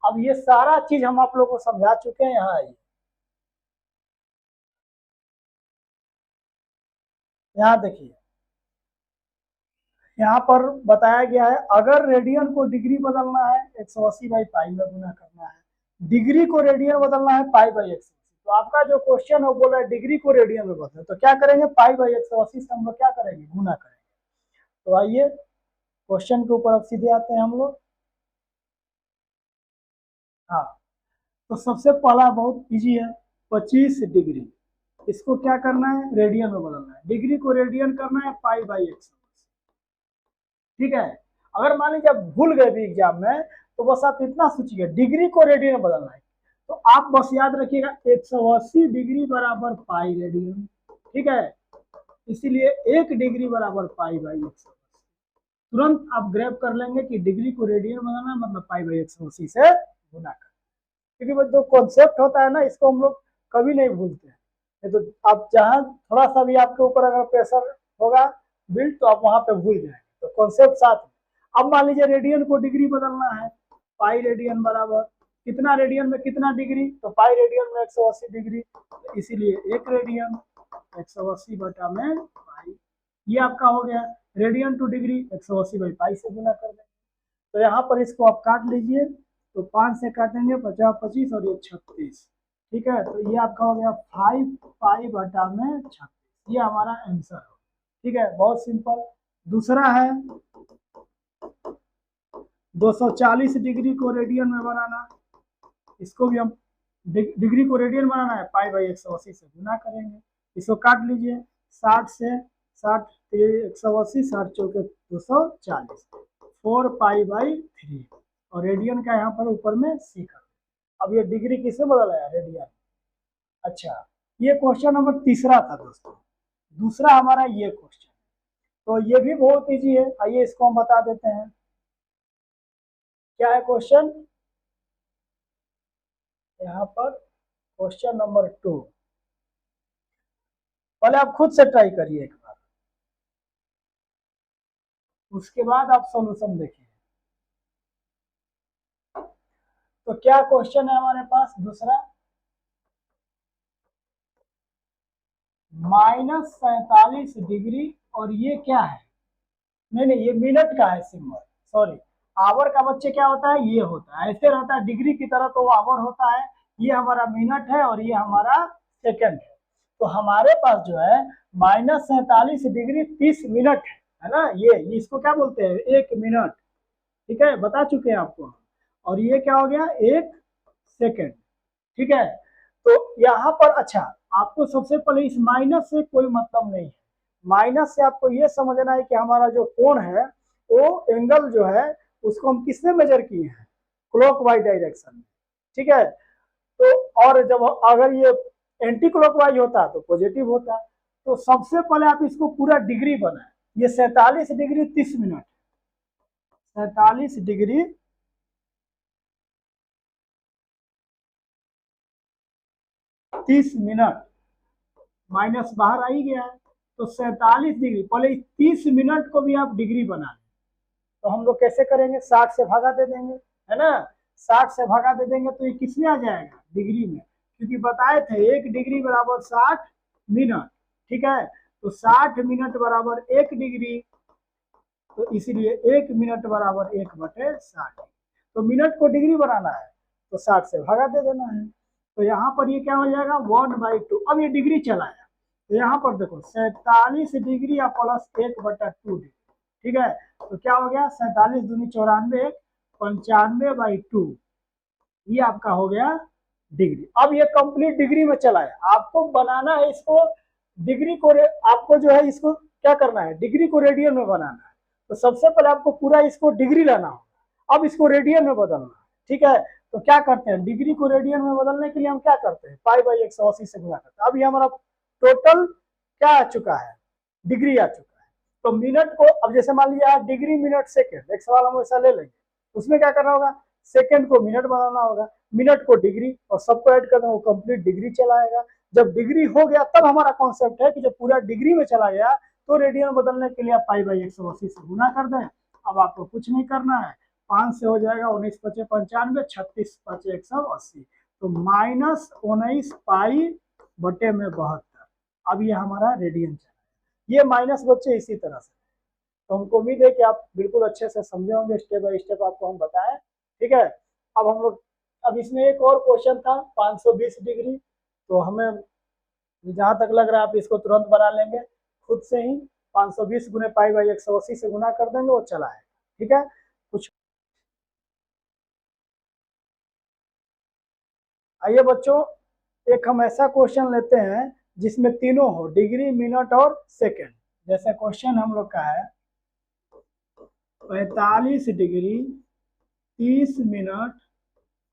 अब ये सारा चीज हम आप लोग को समझा चुके हैं। यहाँ आइए, यहाँ देखिए, यहाँ पर बताया गया है, अगर रेडियन को डिग्री बदलना है 180/पाई में गुना करना है, डिग्री को रेडियन बदलना है π/180। तो आपका जो क्वेश्चन है वो बोल रहा है डिग्री को रेडियन में बदले, तो क्या करेंगे, π/180 से हम लोग क्या करेंगे, गुना करेंगे। तो आइए क्वेश्चन के ऊपर अब सीधे आते हैं हम लोग। हाँ, तो सबसे पहला बहुत इजी है, 25 डिग्री, इसको क्या करना है, रेडियन में बदलना है। डिग्री को रेडियन करना है π/180, ठीक है। अगर मान लीजिए आप भूल गए भी एग्जाम में, तो बस आप इतना सोचिए डिग्री को रेडियन में बदलना है, तो आप बस याद रखिएगा 180 डिग्री बराबर पाई रेडियन, ठीक है। इसीलिए 1 डिग्री बराबर π/180। तुरंत आप ग्रैब कर लेंगे कि डिग्री को रेडियन बनाना है, मतलब π/180 से गुना कर, क्योंकि जो कॉन्सेप्ट होता है ना, इसको हम लोग कभी नहीं भूलते हैं। तो आप जहाँ थोड़ा सा भी आपके ऊपर अगर प्रेशर होगा बिल्ड, तो आप वहां पे भूल जाएंगे, तो कॉन्सेप्ट साथ में। अब मान लीजिए रेडियन को डिग्री बदलना है, पाई रेडियन बराबर कितना रेडियन में कितना डिग्री, तो पाई रेडियन में 180 डिग्री, इसीलिए 1 रेडियन 180 बटा में पाई, ये आपका हो गया। Radian two degree 180 by pi से गुना कर देंगे। तो यहाँ पर इसको आप काट लीजिए, तो 5 से काटेंगे 50 25 और ये 36, ठीक है। तो ये आपका हो गया 5 पाई बटा में 36, ये हमारा आंसर है, ठीक है, बहुत सिंपल। दूसरा है 240 डिग्री को रेडियन में बनाना, इसको भी हम डिग्री को रेडियन बनाना है, पाई बाई 180 से गुना करेंगे। इसको काट लीजिए, 60 से 60 180, 60 चौके 240, 4 पाई बाई 3, और रेडियन का यहाँ पर ऊपर में सी कर। अब ये डिग्री किससे बदल आया, रेडियन। अच्छा, ये क्वेश्चन नंबर तीसरा था दोस्तों। दूसरा हमारा ये क्वेश्चन, तो ये भी बहुत इजी है, आइए इसको हम बता देते हैं। क्या है क्वेश्चन, यहाँ पर क्वेश्चन नंबर 2, पहले आप खुद से ट्राई करिए एक बार, उसके बाद आप सॉल्यूशन देखिए। तो क्या क्वेश्चन है हमारे पास दूसरा, -47 डिग्री, और ये क्या है, नहीं ये मिनट का है सिंबल, सॉरी। आवर का बच्चे क्या होता है, ये होता है, ऐसे रहता है डिग्री की तरह, तो वो आवर होता है। ये हमारा मिनट है और ये हमारा सेकंड है। तो हमारे पास जो है -47 डिग्री 30 मिनट है ना, ये इसको क्या बोलते हैं, 1 मिनट, ठीक है, बता चुके हैं आपको। और ये क्या हो गया, 1 सेकंड, ठीक है। तो यहाँ पर अच्छा, आपको सबसे पहले इस माइनस से कोई मतलब नहीं है, माइनस से आपको ये समझना है कि हमारा जो कोण है, वो एंगल जो है उसको हम किसमें मेजर किए हैं, क्लॉकवाइज डायरेक्शन में, ठीक है। तो और जब अगर ये एंटी क्लॉकवाइज होता तो पॉजिटिव होता। तो सबसे पहले आप इसको पूरा डिग्री बनाए, ये 47 degree 30 minute, 47 degree 30 minute, minus बाहर आ ही गया है, तो 47 डिग्री, पहले 30 मिनट को भी आप डिग्री बना लें। तो हम लोग कैसे करेंगे, 60 से भागा दे देंगे, है ना, 60 से भागा दे देंगे तो ये किसमें आ जाएगा, डिग्री में, क्योंकि बताए थे 1 डिग्री बराबर 60 मिनट, ठीक है। तो 60 मिनट बराबर 1 डिग्री, तो इसीलिए 1 मिनट बराबर 1/60। तो मिनट को डिग्री बनाना है तो 60 से भागा दे देना है। तो यहाँ पर ये क्या हो जाएगा, 1/2। अब ये डिग्री चलाया, तो यहाँ पर देखो 47 डिग्री या प्लस 1/2 डिग्री, ठीक है। तो क्या हो गया, 47 दूनी 94, 95/2, ये आपका हो गया डिग्री। अब ये कंप्लीट डिग्री में चला है, आपको बनाना है इसको डिग्री को, आपको जो है इसको क्या करना है, डिग्री को रेडियन में बनाना है। तो सबसे पहले आपको पूरा इसको डिग्री लाना होगा, अब इसको रेडियन में बदलना है, ठीक है। तो क्या करते हैं, डिग्री को रेडियन में बदलने के लिए हम क्या करते हैं, पाई बाई 180 से गुणा करते हैं। अभी हमारा टोटल क्या आ चुका है, डिग्री आ चुका है। तो मिनट को, अब जैसे मान लिया डिग्री मिनट सेकेंड, एक सवाल हम वैसा ले लेंगे, उसमें क्या करना होगा, सेकेंड को मिनट बनाना होगा, मिनट को डिग्री, और सबको ऐड करना, वो कंप्लीट डिग्री चलाएगा। जब डिग्री हो गया तब हमारा कॉन्सेप्ट है कि जब पूरा डिग्री में चला गया तो रेडियन बदलने के लिए आप पाई बाई 180 से गुना कर दें। अब आपको कुछ नहीं करना है, 5 से हो जाएगा 19 5 95, 36 5 180, तो -19 पाई बटे में 72। अब ये हमारा रेडियन चला, ये माइनस बच्चे इसी तरह से। तो हमको उम्मीद है कि आप बिल्कुल अच्छे से समझे होंगे, स्टेप बाय स्टेप आपको हम बताएं, ठीक है। अब हम लोग, अब इसमें एक और क्वेश्चन था 520 डिग्री, तो हमें जहां तक लग रहा है आप इसको तुरंत बना लेंगे खुद से ही, 520 गुने पाई बाई 180 से गुना कर देंगे, वो चला है, ठीक है। कुछ आइए बच्चों, एक हम ऐसा क्वेश्चन लेते हैं जिसमें तीनों हो, डिग्री मिनट और सेकेंड। जैसे क्वेश्चन हम लोग का है 45 डिग्री 30 मिनट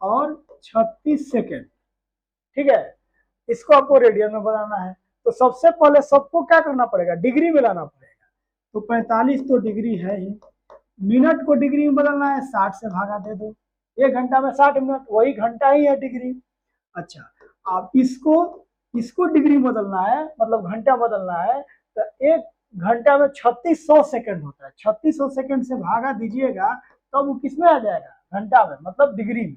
और 36 सेकेंड, ठीक है। इसको आपको रेडियन में बनाना है, तो सबसे पहले सबको क्या करना पड़ेगा, डिग्री में लाना पड़ेगा। तो 45 तो डिग्री है ही, मिनट को डिग्री में बदलना है, 60 से भागा दे दो, 1 घंटा में 60 मिनट, वही घंटा ही है डिग्री। अच्छा, आप इसको डिग्री बदलना है, मतलब घंटा बदलना है, तो 1 घंटा में 3600 सेकंड होता है, 3600 सेकंड से भागा दीजिएगा तब वो किसमें आ जाएगा, घंटा में मतलब डिग्री में।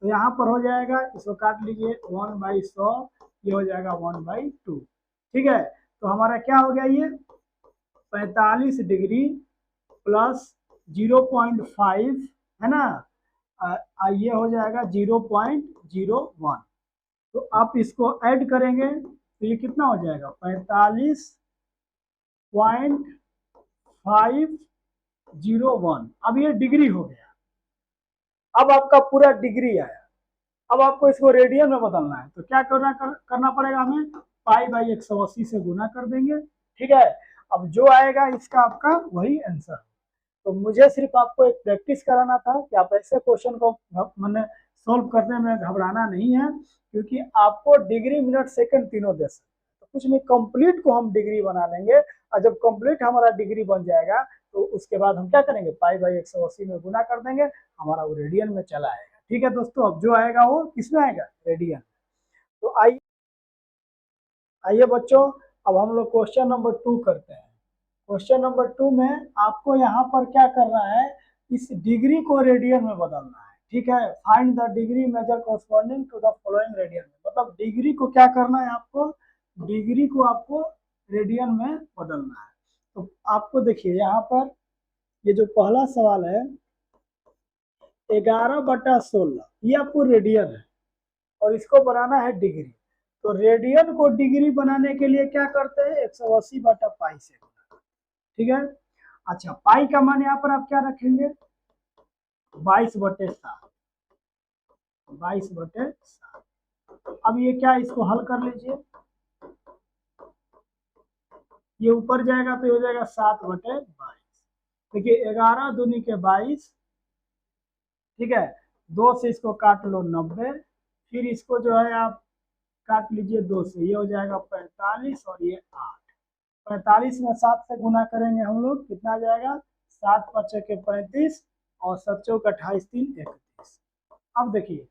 तो यहाँ पर हो जाएगा, इसको काट लीजिए, 1/100, ये हो जाएगा 1/2। ठीक है, तो हमारा क्या हो गया, ये 45 डिग्री प्लस 0.5 है ना, ये हो जाएगा 0.01। तो आप इसको ऐड करेंगे तो ये कितना हो जाएगा, 45.501। अब ये डिग्री हो गया। अब आपका पूरा डिग्री आया। अब आपको इसको रेडियन में बदलना है, तो क्या करना पड़ेगा हमें, पाई/180 से गुना कर देंगे। ठीक है, अब जो आएगा इसका आपका वही आंसर। तो मुझे सिर्फ आपको एक प्रैक्टिस कराना था कि आप ऐसे क्वेश्चन को मैंने सॉल्व करने में घबराना नहीं है, क्योंकि आपको डिग्री मिनट सेकंड तीनों दे सकते हैं। तो कुछ नहीं, कंप्लीट को हम डिग्री बना लेंगे, और जब कंप्लीट हमारा डिग्री बन जाएगा तो उसके बाद हम क्या करेंगे, पाई/180 में गुना कर देंगे, हमारा वो रेडियन में चला आएगा। ठीक है दोस्तों, अब जो आएगा वो किसमें आएगा, रेडियन। तो आइए आइए बच्चों, अब हम लोग क्वेश्चन नंबर 2 करते हैं। क्वेश्चन नंबर 2 में आपको यहाँ पर क्या करना है, इस डिग्री को रेडियन में बदलना है। ठीक है, find the degree measure corresponding to the following radian में, मतलब डिग्री को क्या करना है आपको, डिग्री को आपको रेडियन में बदलना है। तो आपको देखिए यहाँ पर ये जो पहला सवाल है, 11/16, ये आपको रेडियन है और इसको बनाना है डिग्री। तो रेडियन को डिग्री बनाने के लिए क्या करते हैं, 180/पाई से। ठीक है, अच्छा पाई का मान यहाँ पर आप क्या रखेंगे, 22/7, 22/7। अब ये क्या, इसको हल कर लीजिए, ये ऊपर जाएगा तो हो जाएगा 7/22। देखिए 11 दूनी के 22, ठीक है, 2 से इसको काट लो 90, फिर इसको जो है आप काट लीजिए 2 से, ये हो जाएगा 45 और ये 8। 45 में 7 से गुना करेंगे हम लोग, कितना आ जाएगा, 7×5 = 35 और 7×4 = 28, 3 31। अब देखिए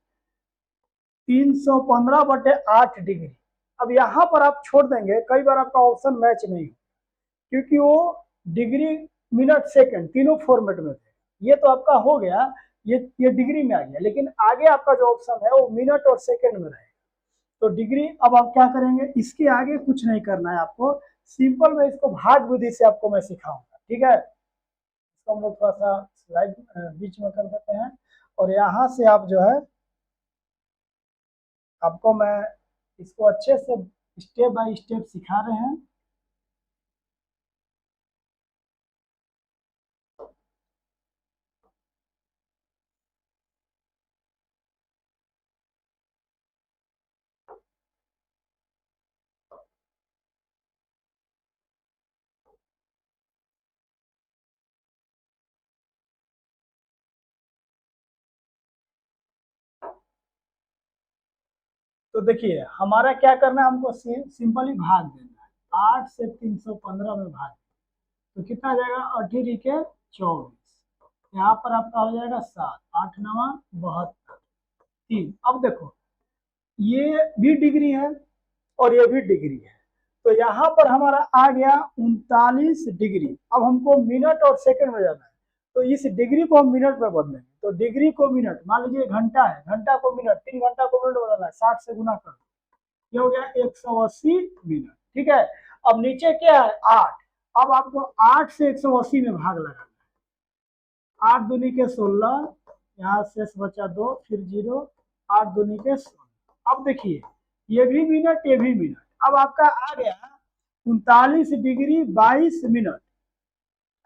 315/8 डिग्री। अब यहाँ पर आप छोड़ देंगे, कई बार आपका ऑप्शन मैच नहीं, क्योंकि वो डिग्री मिनट सेकंड तीनों फॉर्मेट में थे। ये तो आपका हो गया, ये डिग्री में आ गया, लेकिन आगे आपका जो ऑप्शन है वो मिनट और सेकंड में रहेगा। तो डिग्री, अब आप क्या करेंगे, इसके आगे कुछ नहीं करना है आपको, सिंपल में इसको भाग विधि से आपको मैं सिखाऊंगा। ठीक है, इसको हम लोग थोड़ा सा स्लाइड बीच में कर देते हैं, और यहाँ से आप जो है, आपको मैं इसको अच्छे से स्टेप बाय स्टेप सिखा रहे हैं। तो देखिए हमारा क्या करना है, हमको सिंपली भाग देना है, 8 से 315 में भाग, तो कितना आ जाएगा, 8×24, यहाँ पर आपका हो जाएगा 7, 8×9 = 72, 3। अब देखो ये भी डिग्री है और ये भी डिग्री है, तो यहाँ पर हमारा आ गया 39 डिग्री। अब हमको मिनट और सेकंड में जाना है, तो इस डिग्री को हम मिनट में बदलेंगे। तो डिग्री को मिनट, मान लीजिए घंटा है, घंटा को मिनट, 3 घंटा को मिनट बदलना है, 60 से गुना कर, ये हो गया 180 मिनट। ठीक है, अब नीचे क्या है, 8। अब आपको 8 से 180 में भाग लगाना है, 8 दूनी के 16, यहाँ शेष बचा 2, फिर 0, 8 दूनी के 16। अब देखिए ये भी मिनट, ये भी मिनट। अब आपका आ गया 39 डिग्री 22 मिनट।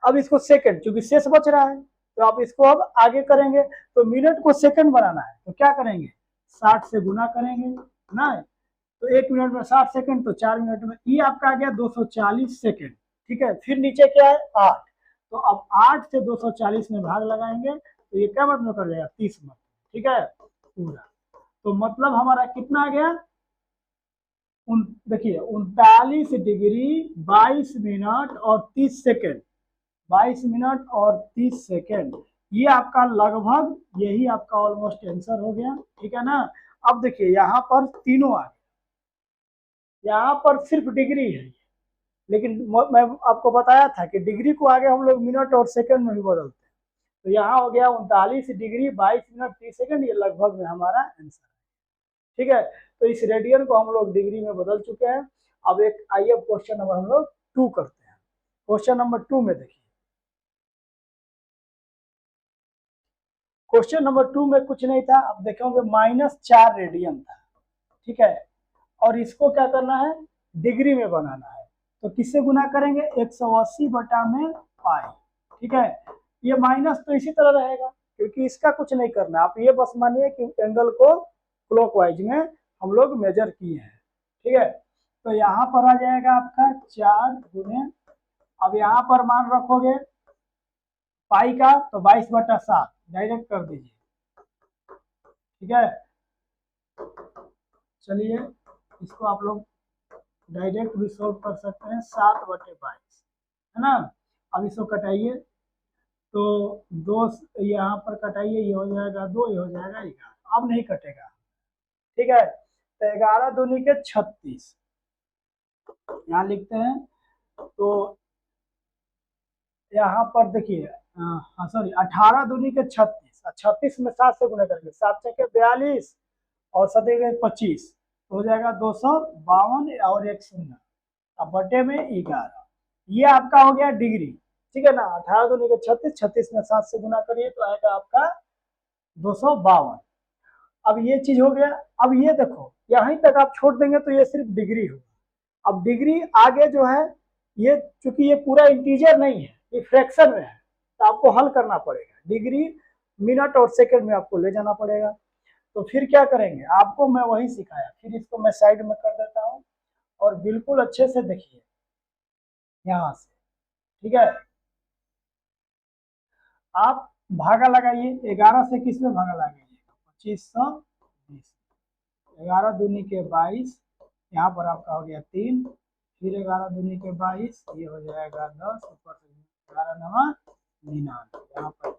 अब इसको सेकंड, क्योंकि शेष बच रहा है, तो आप इसको अब आगे करेंगे, तो मिनट को सेकंड बनाना है, तो क्या करेंगे, 60 से गुना करेंगे ना, तो 1 मिनट में 60 सेकंड, तो 4 मिनट में ये आपका आ गया 240 सेकंड। ठीक है, फिर नीचे क्या है, 8, तो अब 8 से 240 में भाग लगाएंगे, तो ये क्या मतलब कर जाएगा, 30 मतलब। ठीक है पूरा, तो मतलब हमारा कितना आ गया, देखिए 39 डिग्री 22 मिनट और 30 सेकेंड, 22 मिनट और 30 सेकेंड, ये आपका लगभग, यही आपका ऑलमोस्ट आंसर हो गया। ठीक है ना, अब देखिए यहाँ पर तीनों आ गए, यहाँ पर सिर्फ डिग्री है, लेकिन मैं आपको बताया था कि डिग्री को आगे हम लोग मिनट और सेकंड में भी बदलते हैं। तो यहाँ हो गया 39 डिग्री 22 मिनट 30 सेकंड, ये लगभग में हमारा आंसर है। ठीक है, तो इस रेडियन को हम लोग डिग्री में बदल चुके हैं। अब एक आइए क्वेश्चन नंबर हम लोग 2 करते हैं। क्वेश्चन नंबर 2 में देखिए, क्वेश्चन नंबर 2 में कुछ नहीं था, अब देखेंगे -4 रेडियन था। ठीक है, और इसको क्या करना है, डिग्री में बनाना है। तो किससे गुना करेंगे, 180 बटा में पाई। ठीक है, ये माइनस तो इसी तरह रहेगा क्योंकि इसका कुछ नहीं करना, आप ये बस मानिए कि एंगल को क्लॉकवाइज में हम लोग मेजर किए हैं। ठीक है, तो यहाँ पर आ जाएगा आपका 4 गुने, अब यहाँ पर मान रखोगे पाई का तो 22/7 डायरेक्ट कर दीजिए। ठीक है, चलिए इसको आप लोग डायरेक्ट भी सोल्व कर सकते हैं, 7/22 है ना। अब इसको कटाइए तो 2 यहाँ पर कटाइए, ये हो जाएगा 2, ये हो जाएगा 11, अब नहीं कटेगा। ठीक है, तो 11 दूनी के 36 यहाँ लिखते हैं। तो यहाँ पर देखिए, हाँ सॉरी, 18 दूनी के 36, 36 में 7 से गुना करेंगे, 7 के 42 और 7 के 25, तो हो जाएगा 252 और 1 शून्य, अब बटे में 11, ये आपका हो गया डिग्री। ठीक है ना, 18 दूनी के 36, 36 में 7 से गुना करिए तो आएगा आपका 252। अब ये चीज हो गया। अब ये देखो यहीं तक आप छोड़ देंगे तो ये सिर्फ डिग्री होगा। अब डिग्री आगे जो है, ये चूंकि ये पूरा इंटीजर नहीं है, ये फ्रैक्शन में है, तो आपको हल करना पड़ेगा। डिग्री मिनट और सेकंड में आपको ले जाना पड़ेगा। तो फिर क्या करेंगे, आपको मैं वही सिखाया, फिर इसको मैं साइड में कर देता हूँ और बिल्कुल अच्छे से देखिए यहाँ से। ठीक है, आप भागा लगाइए, 11 से किस में भागा लगाइएगा, 2520, 11 दूनी के 22, यहाँ पर आपका हो गया 3, फिर 11 दूनी के 22, ये हो जाएगा 10, ऊपर से 11 नवा 99, यहाँ पर।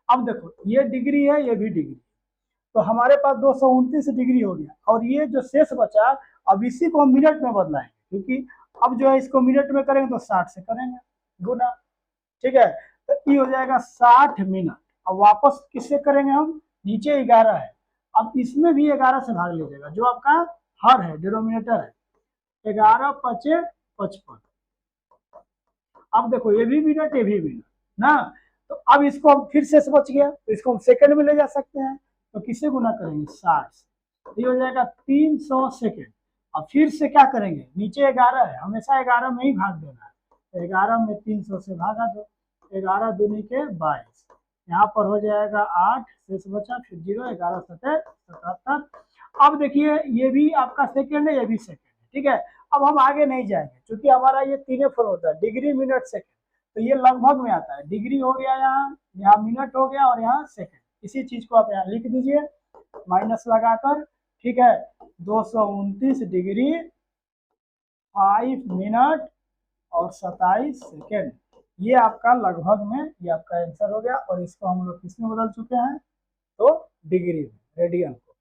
अब देखो ये डिग्री है, ये भी डिग्री, तो हमारे पास 229 डिग्री हो गया। और ये जो शेष बचा, अब इसी को हम मिनट में बदलाएंगे, क्योंकि अब जो है इसको मिनट में करेंगे तो 60 से करेंगे गुना। ठीक है, तो ये हो जाएगा 60 मिनट। अब वापस किससे करेंगे हम, नीचे 11 है, अब इसमें भी 11 से भाग लीजिएगा, जो आपका हर है, डिनोमिनेटर है, 11 पचे 55। अब देखो ये भी मिनट, ये भी मिनट ना, तो अब इसको हम फिर से बच गया, तो इसको हम सेकंड में ले जा सकते हैं, तो किससे गुना करेंगे, 60 से, ये हो जाएगा 300 सेकंड। अब फिर से क्या करेंगे, नीचे 11 है, हमेशा 11 में ही भाग देना है, तो 11 में 300 से भागा दो, 11 दूनी के 22, यहाँ पर हो जाएगा 8, शेष बचा, फिर 0, 11 7 77। अब देखिए ये भी आपका सेकंड है, ये भी सेकंड है। ठीक है, अब हम आगे नहीं जाएंगे क्योंकि हमारा ये तीनों फॉर्म होता है, डिग्री मिनट सेकंड, तो ये लगभग में आता है। डिग्री हो गया यहाँ, यहाँ मिनट हो गया और यहाँ सेकंड, इसी चीज को आप यहाँ लिख दीजिए माइनस लगाकर। ठीक है, 229 डिग्री 5 मिनट और 27 सेकेंड, ये आपका लगभग में, ये आपका आंसर हो गया। और इसको हम लोग किसमें बदल चुके हैं, तो डिग्री में, रेडियन को।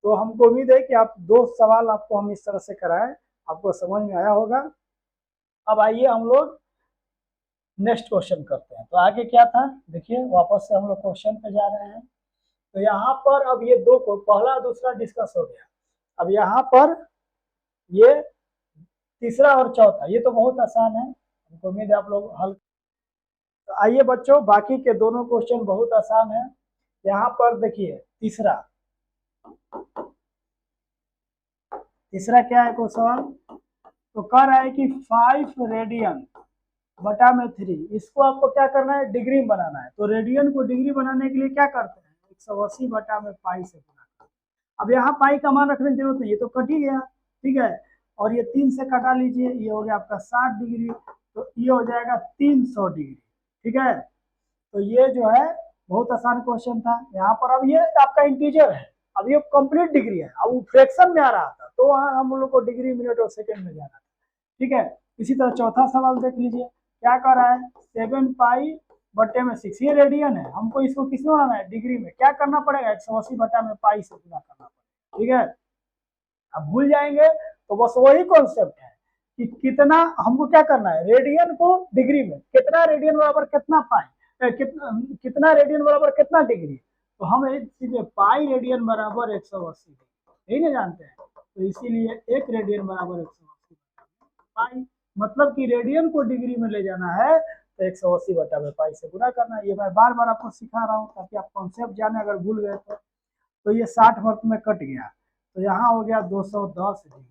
तो हमको उम्मीद है कि आप 2 सवाल आपको हम इस तरह से कराएं, आपको समझ में आया होगा। अब आइए हम लोग नेक्स्ट क्वेश्चन करते हैं। तो आगे क्या था देखिए, वापस से हम लोग क्वेश्चन पे जा रहे हैं। तो यहाँ पर अब ये दो को पहला दूसरा डिस्कस हो गया, अब यहाँ पर ये तीसरा और चौथा, ये तो बहुत आसान है, हमको उम्मीद है आप लोग हल। तो आइए बच्चों, बाकी के दोनों क्वेश्चन बहुत आसान है। यहाँ पर देखिए तीसरा, तीसरा क्या है क्वेश्चन, तो कह रहा है कि 5 रेडियन बटा में 3, इसको आपको क्या करना है, डिग्री में बनाना है। तो रेडियन को डिग्री बनाने के लिए क्या करते हैं, 180 बटा में पाई से गुना। अब यहाँ पाई का मान रखने की जरूरत नहीं, ये तो कट ही गया। ठीक है, और ये 3 से कटा लीजिए, ये हो गया आपका 60 डिग्री, तो ये हो जाएगा 300 डिग्री। ठीक है, तो ये जो है बहुत आसान क्वेश्चन था। यहाँ पर अब ये आपका इंटीजर है, अब ये कंप्लीट डिग्री है, अब वो फ्रैक्शन में आ रहा था, तो वहाँ हम लोग को डिग्री मिनट और सेकंड में जाना था। ठीक है, इसी तरह चौथा सवाल देख लीजिए, क्या कर रहा है, 7 पाई बटे में 6, ये रेडियन है, हमको इसको किसमें बनाना है, डिग्री में। क्या करना पड़ेगा, 180 बटा में पाई से गुना करना पड़ेगा। ठीक है, अब भूल जाएंगे तो बस वही कॉन्सेप्ट है कि कितना हमको क्या करना है, रेडियन को डिग्री में, कितना रेडियन बराबर कितना पाई, कितना रेडियन बराबर कितना डिग्री, तो हम सीधे पाई रेडियन बराबर 180 डिग्री, यही ना जानते हैं। तो इसीलिए एक रेडियन बराबर 180 पाई, मतलब कि रेडियन को डिग्री में ले जाना है तो 180 बटा में पाई से गुना करना है। ये मैं बार बार आपको सिखा रहा हूँ ताकि आप कॉन्सेप्ट जाने, अगर भूल गए तो ये 60 वर्ग में कट गया, तो यहाँ हो गया 210 डिग्री।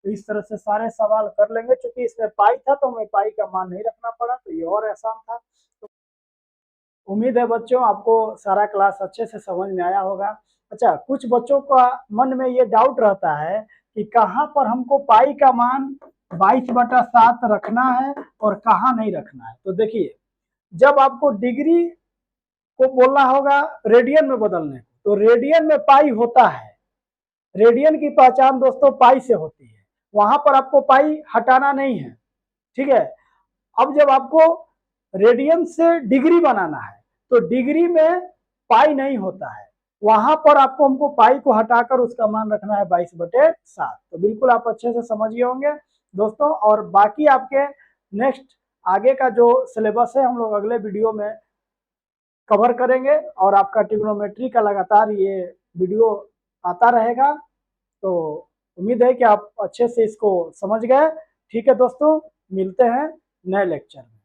तो इस तरह से सारे सवाल कर लेंगे, चूंकि इसमें पाई था तो हमें पाई का मान नहीं रखना पड़ा, तो ये और आसान था। तो उम्मीद है बच्चों आपको सारा क्लास अच्छे से समझ में आया होगा। अच्छा, कुछ बच्चों का मन में ये डाउट रहता है कि कहाँ पर हमको पाई का मान 22/7 रखना है और कहाँ नहीं रखना है। तो देखिए, जब आपको डिग्री को बोलना होगा रेडियन में बदलने, तो रेडियन में पाई होता है, रेडियन की पहचान दोस्तों पाई से होती है, वहां पर आपको पाई हटाना नहीं है, ठीक है। अब जब आपको रेडियन से डिग्री बनाना है तो डिग्री में पाई नहीं होता है, वहां पर आपको हमको पाई को हटाकर उसका मान रखना है 22/7। तो बिल्कुल आप अच्छे से समझिए होंगे दोस्तों। और बाकी आपके नेक्स्ट आगे का जो सिलेबस है हम लोग अगले वीडियो में कवर करेंगे, और आपका ट्रिग्नोमेट्री का लगातार ये वीडियो आता रहेगा। तो उम्मीद है कि आप अच्छे से इसको समझ गए। ठीक है दोस्तों, मिलते हैं नए लेक्चर में।